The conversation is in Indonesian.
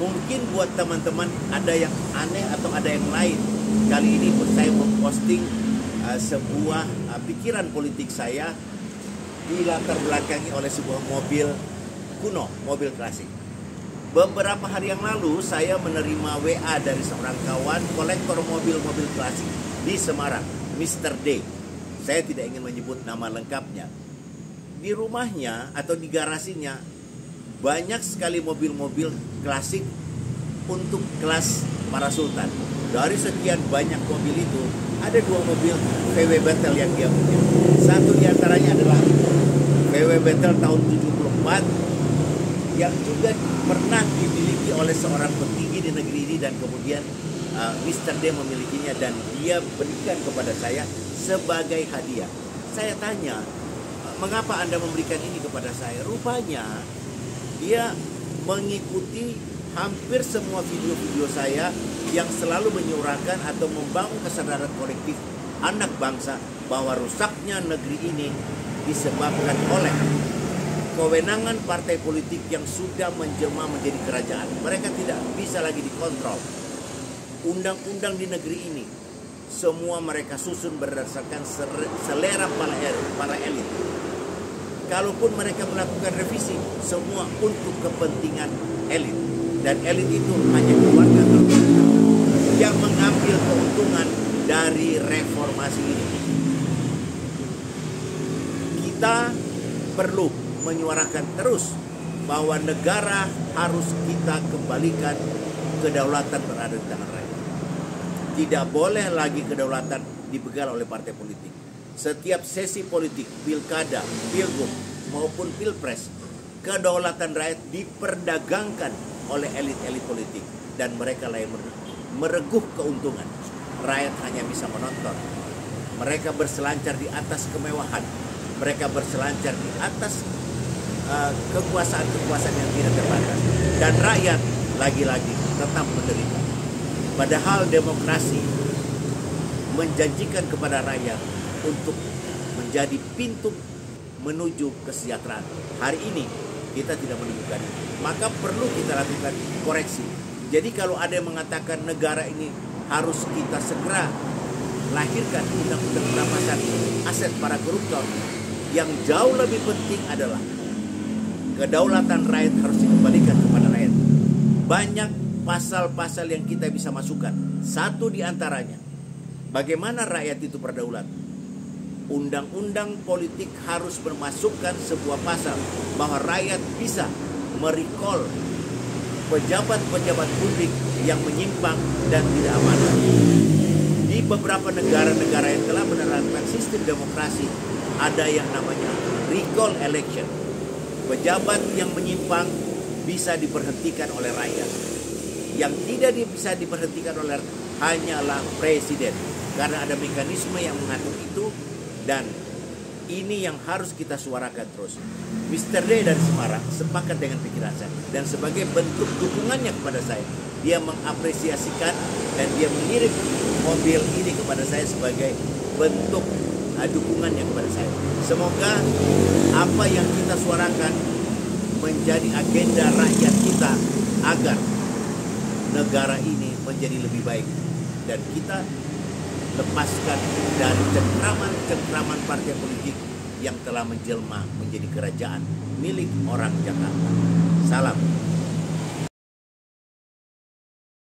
Mungkin buat teman-teman ada yang aneh atau ada yang lain. Kali ini saya memposting sebuah pikiran politik saya dilatar belakangi oleh sebuah mobil kuno, mobil klasik. Beberapa hari yang lalu saya menerima WA dari seorang kawan kolektor mobil-mobil klasik di Semarang, Mr. D. Saya tidak ingin menyebut nama lengkapnya. Di rumahnya atau di garasinya banyak sekali mobil-mobil klasik untuk kelas para sultan. Dari sekian banyak mobil itu, ada 2 mobil VW Battle yang dia punya. Satu di antaranya adalah VW Battle tahun 74 yang juga pernah dimiliki oleh seorang petinggi di negeri ini, dan kemudian Mr. D memilikinya dan dia berikan kepada saya sebagai hadiah. Saya tanya, mengapa Anda memberikan ini kepada saya? Rupanya dia mengikuti hampir semua video-video saya yang selalu menyuarakan atau membangun kesadaran kolektif anak bangsa bahwa rusaknya negeri ini disebabkan oleh kewenangan partai politik yang sudah menjelma menjadi kerajaan. Mereka tidak bisa lagi dikontrol. Undang-undang di negeri ini semua mereka susun berdasarkan selera para elit. Kalaupun mereka melakukan revisi, semua untuk kepentingan elit. Dan elit itu hanya keluarga tertentu yang mengambil keuntungan dari reformasi ini. Kita perlu menyuarakan terus bahwa negara harus kita kembalikan kedaulatan berada di tangan rakyat. Tidak boleh lagi kedaulatan dipegang oleh partai politik. Setiap sesi politik, pilkada, pilgub maupun pilpres, kedaulatan rakyat diperdagangkan oleh elit-elit politik dan mereka lah yang mereguh keuntungan. Rakyat hanya bisa menonton. Mereka berselancar di atas kemewahan. Mereka berselancar di atas kekuasaan-kekuasaan yang tidak terbatas. Dan rakyat lagi-lagi tetap menderita. Padahal demokrasi menjanjikan kepada rakyat untuk menjadi pintu menuju kesejahteraan. Hari ini kita tidak menemukan itu. Maka perlu kita lakukan koreksi. Jadi kalau ada yang mengatakan negara ini harus kita segera lahirkan undang-undang perampasan aset para koruptor, yang jauh lebih penting adalah kedaulatan rakyat harus dikembalikan kepada rakyat. Banyak pasal-pasal yang kita bisa masukkan. Satu di antaranya, bagaimana rakyat itu berdaulat. Undang-undang politik harus memasukkan sebuah pasal bahwa rakyat bisa merecall pejabat-pejabat publik yang menyimpang dan tidak amanah. Di beberapa negara-negara yang telah menerapkan sistem demokrasi, ada yang namanya recall election. Pejabat yang menyimpang bisa diberhentikan oleh rakyat. Yang tidak bisa diberhentikan oleh hanyalah presiden, karena ada mekanisme yang mengatur itu. Dan ini yang harus kita suarakan terus. Mr. D dan Semarang sepakat dengan pikiran saya. Dan sebagai bentuk dukungannya kepada saya, dia mengapresiasikan dan dia mengirim mobil ini kepada saya sebagai bentuk dukungannya kepada saya. Semoga apa yang kita suarakan menjadi agenda rakyat kita agar negara ini menjadi lebih baik. Dan kita lepaskan dari cengkraman partai politik yang telah menjelma menjadi kerajaan milik orang Jakarta. Salam.